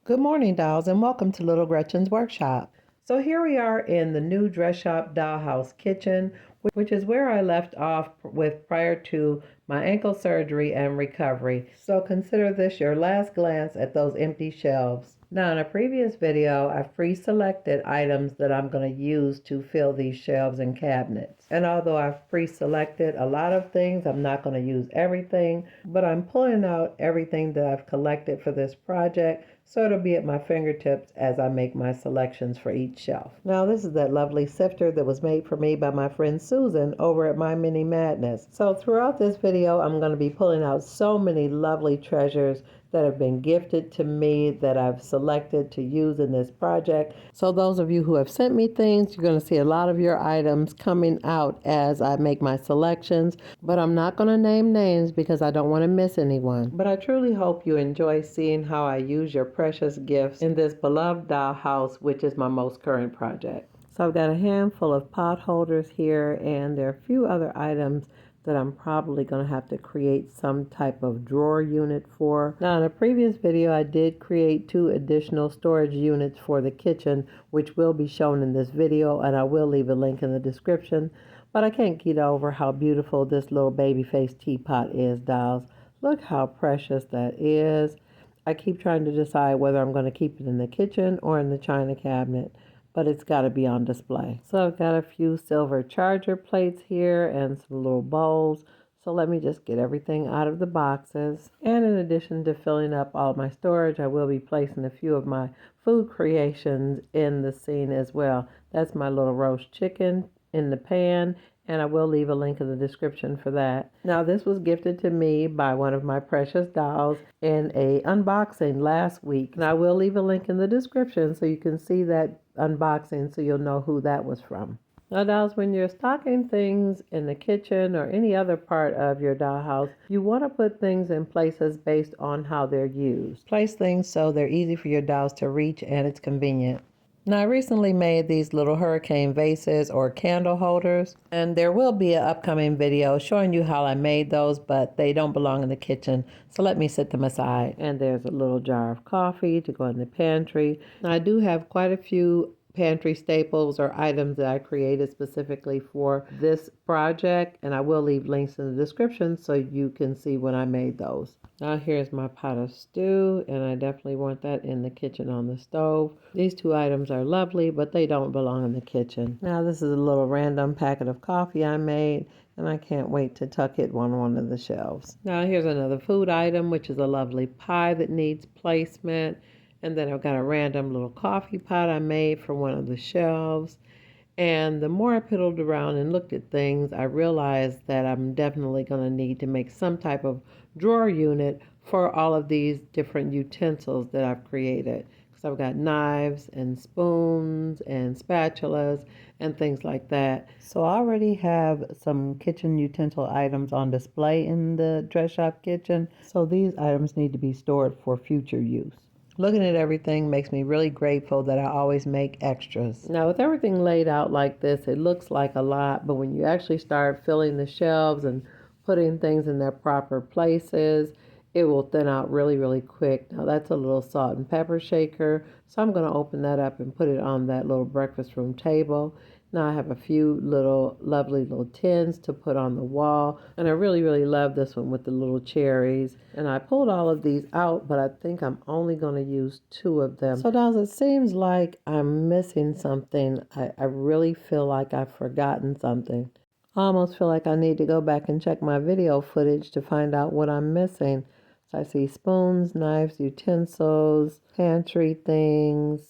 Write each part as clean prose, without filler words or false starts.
Good morning, dolls, and welcome to Little Gretchen's workshop. So here we are in the new dress shop Dollhouse kitchen, which is where I left off with prior to my ankle surgery and recovery. So consider this your last glance at those empty shelves. Now, in a previous video, I pre-selected items that I'm going to use to fill these shelves and cabinets. And although I've pre-selected a lot of things, I'm not going to use everything, but I'm pulling out everything that I've collected for this project, so it'll be at my fingertips as I make my selections for each shelf. Now, this is that lovely sifter that was made for me by my friend Susan over at My Mini Madness. So throughout this video, I'm going to be pulling out so many lovely treasures that have been gifted to me that I've selected to use in this project. So those of you who have sent me things, you're going to see a lot of your items coming out as I make my selections, but I'm not going to name names because I don't want to miss anyone. But I truly hope you enjoy seeing how I use your precious gifts in this beloved dollhouse, which is my most current project. So I've got a handful of pot holders here, and there are a few other items that I'm probably going to have to create some type of drawer unit for. Now, in a previous video, I did create 2 additional storage units for the kitchen, which will be shown in this video, and I will leave a link in the description. But I can't get over how beautiful this little baby face teapot is, dolls. Look how precious that is. I keep trying to decide whether I'm going to keep it in the kitchen or in the china cabinet, but it's got to be on display. So I've got a few silver charger plates here and some little bowls. So let me just get everything out of the boxes. And in addition to filling up all my storage, I will be placing a few of my food creations in the scene as well. That's my little roast chicken in the pan, and I will leave a link in the description for that. Now, this was gifted to me by one of my precious dolls in a unboxing last week, and I will leave a link in the description so you can see that unboxing so you'll know who that was from. Now, dolls, when you're stocking things in the kitchen or any other part of your dollhouse, you want to put things in places based on how they're used. Place things so they're easy for your dolls to reach and it's convenient. Now, I recently made these little hurricane vases or candle holders, and there will be an upcoming video showing you how I made those, but they don't belong in the kitchen, so let me set them aside. And there's a little jar of coffee to go in the pantry. Now, I do have quite a few pantry staples or items that I created specifically for this project, and I will leave links in the description so you can see when I made those. Now here's my pot of stew, and I definitely want that in the kitchen on the stove. These 2 items are lovely, but they don't belong in the kitchen. Now this is a little random packet of coffee I made, and I can't wait to tuck it on one of the shelves. Now here's another food item, which is a lovely pie that needs placement. And then I've got a random little coffee pot I made for one of the shelves. And the more I piddled around and looked at things, I realized that I'm definitely going to need to make some type of drawer unit for all of these different utensils that I've created. Because I've got knives and spoons and spatulas and things like that. So I already have some kitchen utensil items on display in the dress shop kitchen. So these items need to be stored for future use. Looking at everything makes me really grateful that I always make extras. Now, with everything laid out like this, it looks like a lot, but when you actually start filling the shelves and putting things in their proper places, it will thin out really, really quick. Now, that's a little salt and pepper shaker, so I'm going to open that up and put it on that little breakfast room table. Now I have a few little lovely little tins to put on the wall, and I really, really love this one with the little cherries. And I pulled all of these out, but I think I'm only going to use 2 of them. So dolls, it seems like I'm missing something. I really feel like I've forgotten something. I almost feel like I need to go back and check my video footage to find out what I'm missing. So I see spoons, knives, utensils, pantry things,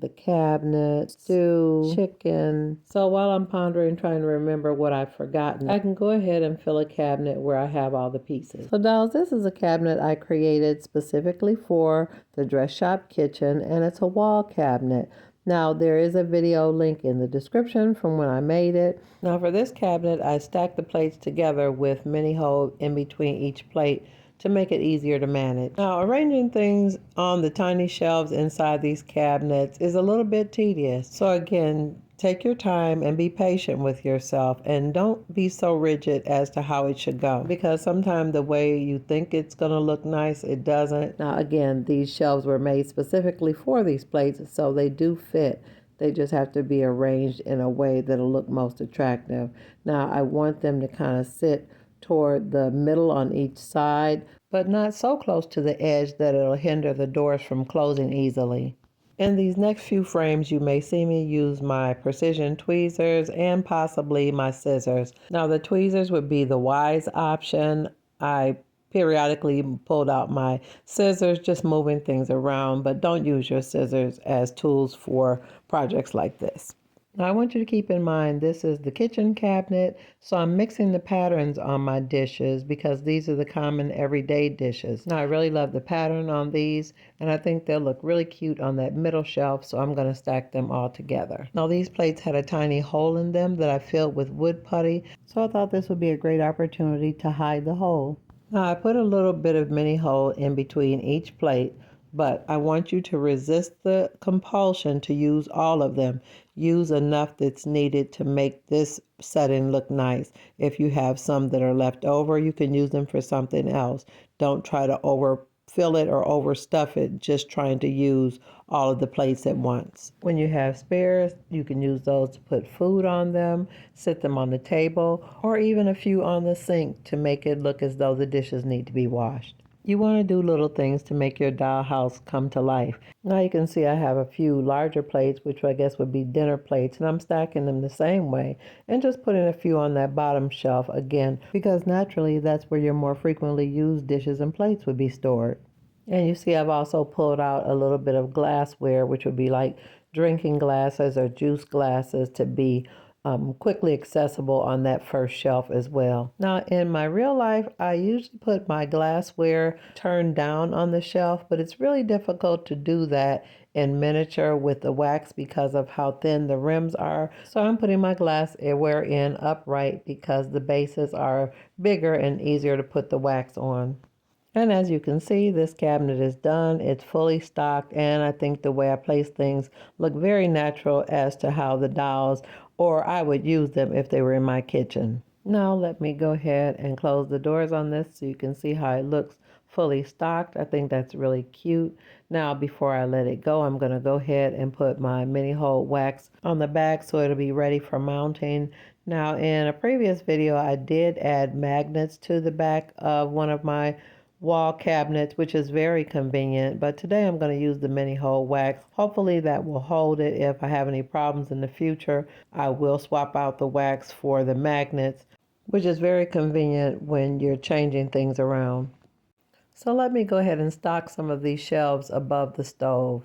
the cabinet, stew, chicken. So while I'm pondering, trying to remember what I've forgotten, I can go ahead and fill a cabinet where I have all the pieces. So dolls, this is a cabinet I created specifically for the dress shop kitchen, and it's a wall cabinet. Now, there is a video link in the description from when I made it. Now, for this cabinet, I stacked the plates together with mini hole in between each plate to make it easier to manage. Now, arranging things on the tiny shelves inside these cabinets is a little bit tedious. So again, take your time and be patient with yourself, and don't be so rigid as to how it should go, because sometimes the way you think it's going to look nice, it doesn't. Now again, these shelves were made specifically for these plates, so they do fit. They just have to be arranged in a way that'll look most attractive. Now I want them to kind of sit toward the middle on each side, but not so close to the edge that it'll hinder the doors from closing easily. In these next few frames, you may see me use my precision tweezers and possibly my scissors. Now, the tweezers would be the wise option. I periodically pulled out my scissors, just moving things around, but don't use your scissors as tools for projects like this. Now, I want you to keep in mind this is the kitchen cabinet, so I'm mixing the patterns on my dishes because these are the common everyday dishes. Now, I really love the pattern on these, and I think they'll look really cute on that middle shelf, so I'm going to stack them all together. Now, these plates had a tiny hole in them that I filled with wood putty, so I thought this would be a great opportunity to hide the hole. Now, I put a little bit of mini hole in between each plate, but I want you to resist the compulsion to use all of them. Use enough that's needed to make this setting look nice. If you have some that are left over, you can use them for something else. Don't try to overfill it or overstuff it, just trying to use all of the plates at once. When you have spares, you can use those to put food on them, sit them on the table, or even a few on the sink to make it look as though the dishes need to be washed. You want to do little things to make your dollhouse come to life. Now you can see I have a few larger plates, which I guess would be dinner plates, and I'm stacking them the same way and just putting a few on that bottom shelf again, because naturally that's where your more frequently used dishes and plates would be stored. And you see I've also pulled out a little bit of glassware, which would be like drinking glasses or juice glasses, to be quickly accessible on that first shelf as well. Now, in my real life, I usually put my glassware turned down on the shelf, but it's really difficult to do that in miniature with the wax because of how thin the rims are. So I'm putting my glassware in upright because the bases are bigger and easier to put the wax on. And as you can see, this cabinet is done. It's fully stocked, and I think the way I place things look very natural as to how the dolls, or I would use them if they were in my kitchen. Now let me go ahead and close the doors on this so you can see how it looks fully stocked. I think that's really cute. Now before I let it go, I'm going to go ahead and put my mini hole wax on the back so it'll be ready for mounting. Now in a previous video, I did add magnets to the back of one of my wall cabinets, which is very convenient, but today I'm going to use the mini hole wax. Hopefully that will hold it. If I have any problems in the future, I will swap out the wax for the magnets, which is very convenient when you're changing things around. So let me go ahead and stock some of these shelves above the stove.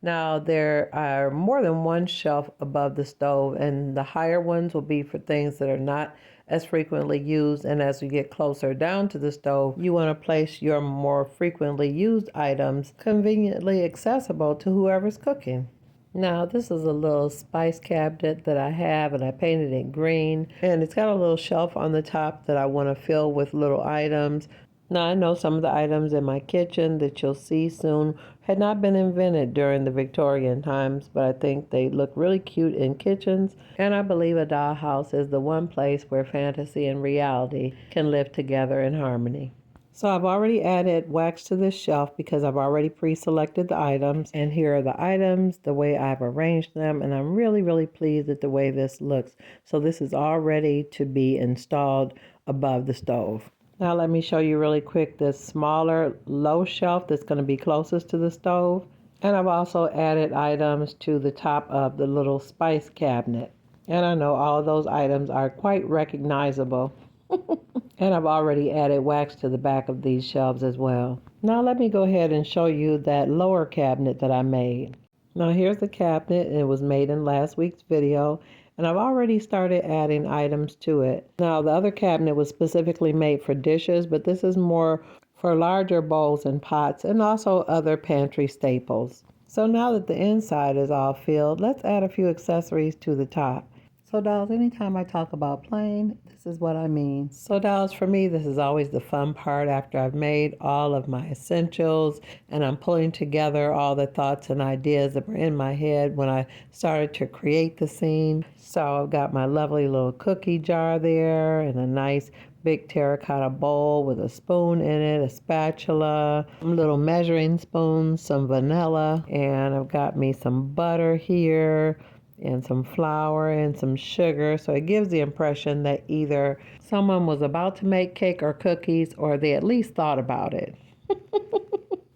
Now there are more than one shelf above the stove, and the higher ones will be for things that are not as frequently used, and as you get closer down to the stove, you want to place your more frequently used items conveniently accessible to whoever's cooking. Now this is a little spice cabinet that I have, and I painted it green, and it's got a little shelf on the top that I want to fill with little items. Now I know some of the items in my kitchen that you'll see soon had not been invented during the Victorian times, but I think they look really cute in kitchens, and I believe a dollhouse is the one place where fantasy and reality can live together in harmony. So I've already added wax to this shelf because I've already pre-selected the items, and here are the items, the way I've arranged them, and I'm really pleased at the way this looks. So this is all ready to be installed above the stove. Now let me show you really quick this smaller low shelf that's going to be closest to the stove. And I've also added items to the top of the little spice cabinet. And I know all of those items are quite recognizable. And I've already added wax to the back of these shelves as well. Now let me go ahead and show you that lower cabinet that I made. Now here's the cabinet, and it was made in last week's video. And I've already started adding items to it. Now the other cabinet was specifically made for dishes, but this is more for larger bowls and pots, and also other pantry staples. So now that the inside is all filled, let's add a few accessories to the top. So dolls, anytime I talk about playing, this is what I mean. So dolls, for me, this is always the fun part after I've made all of my essentials and I'm pulling together all the thoughts and ideas that were in my head when I started to create the scene. So I've got my lovely little cookie jar there and a nice big terracotta bowl with a spoon in it, a spatula, some little measuring spoons, some vanilla, and I've got me some butter here and some flour and some sugar. So it gives the impression that either someone was about to make cake or cookies or they at least thought about it.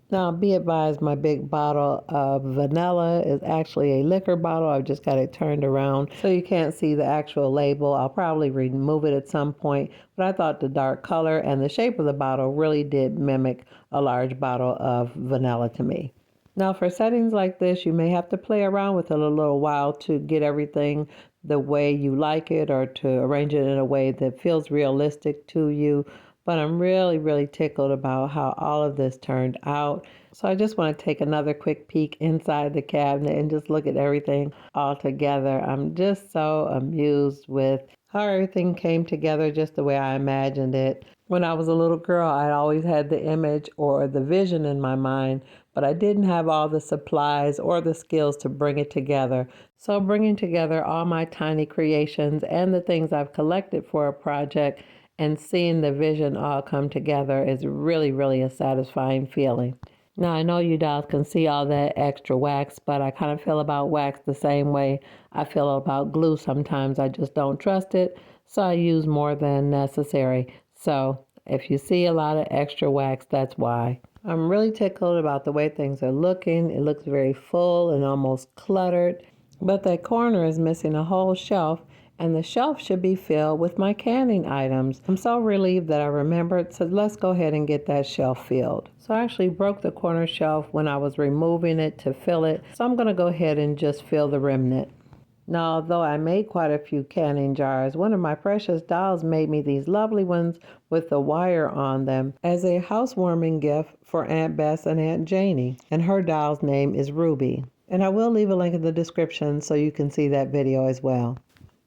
Now, be advised, my big bottle of vanilla is actually a liquor bottle. I've just got it turned around so you can't see the actual label. I'll probably remove it at some point, but I thought the dark color and the shape of the bottle really did mimic a large bottle of vanilla to me. Now, for settings like this, you may have to play around with it a little while to get everything the way you like it or to arrange it in a way that feels realistic to you. But I'm really, really tickled about how all of this turned out. So I just want to take another quick peek inside the cabinet and just look at everything all together. I'm just so amused with how everything came together just the way I imagined it. When I was a little girl, I always had the image or the vision in my mind, but I didn't have all the supplies or the skills to bring it together. So bringing together all my tiny creations and the things I've collected for a project and seeing the vision all come together is really, really a satisfying feeling. Now, I know you dolls can see all that extra wax, but I kind of feel about wax the same way I feel about glue sometimes. I just don't trust it, so I use more than necessary. So if you see a lot of extra wax, that's why. I'm really tickled about the way things are looking. It looks very full and almost cluttered, but that corner is missing a whole shelf, and the shelf should be filled with my canning items. I'm so relieved that I remembered, so let's go ahead and get that shelf filled. So I actually broke the corner shelf when I was removing it to fill it, so I'm going to go ahead and just fill the remnant. Now, although I made quite a few canning jars, one of my precious dolls made me these lovely ones with the wire on them as a housewarming gift for Aunt Bess and Aunt Janie, and her doll's name is Ruby. And I will leave a link in the description so you can see that video as well.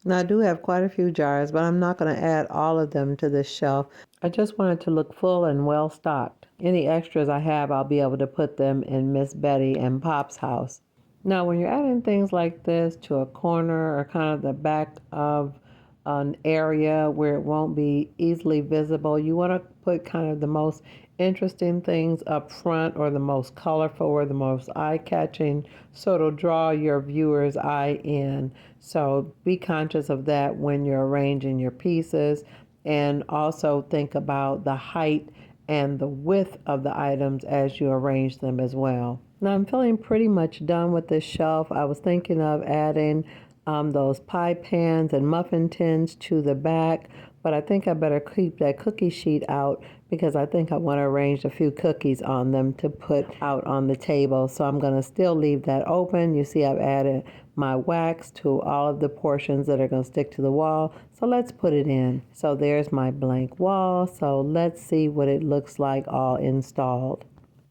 Now, I do have quite a few jars, but I'm not going to add all of them to this shelf. I just want it to look full and well stocked. Any extras I have, I'll be able to put them in Miss Betty and Pop's house. Now, when you're adding things like this to a corner or kind of the back of an area where it won't be easily visible, you want to put kind of the most interesting things up front or the most colorful or the most eye-catching so it'll draw your viewer's eye in. So be conscious of that when you're arranging your pieces, and also think about the height and the width of the items as you arrange them as well. Now I'm feeling pretty much done with this shelf. I was thinking of adding those pie pans and muffin tins to the back, but I think I better keep that cookie sheet out because I think I want to arrange a few cookies on them to put out on the table. So I'm going to still leave that open. You see I've added my wax to all of the portions that are going to stick to the wall. So let's put it in. So there's my blank wall. So let's see what it looks like all installed.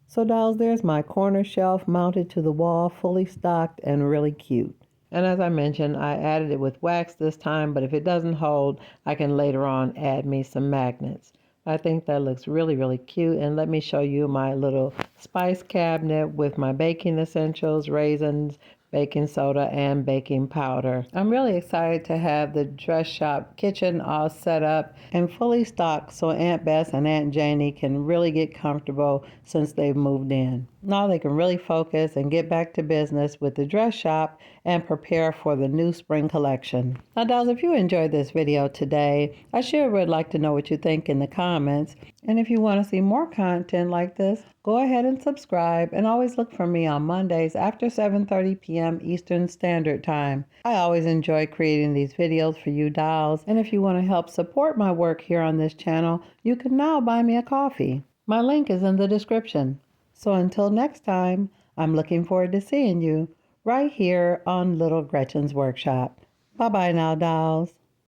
So dolls, there's my corner shelf mounted to the wall, fully stocked and really cute. And as I mentioned, I added it with wax this time, but if it doesn't hold, I can later on add me some magnets. I think that looks really, really cute. And let me show you my little spice cabinet with my baking essentials, raisins, baking soda, and baking powder. I'm really excited to have the dress shop kitchen all set up and fully stocked so Aunt Bess and Aunt Janie can really get comfortable since they've moved in. Now they can really focus and get back to business with the dress shop and prepare for the new spring collection. Now dolls, if you enjoyed this video today, I sure would like to know what you think in the comments. And if you want to see more content like this, go ahead and subscribe, and always look for me on Mondays after 7:30 p.m. Eastern Standard Time. I always enjoy creating these videos for you dolls, and if you want to help support my work here on this channel, you can now buy me a coffee. My link is in the description. So until next time, I'm looking forward to seeing you right here on Little Gretchen's Workshop. Bye-bye now, dolls.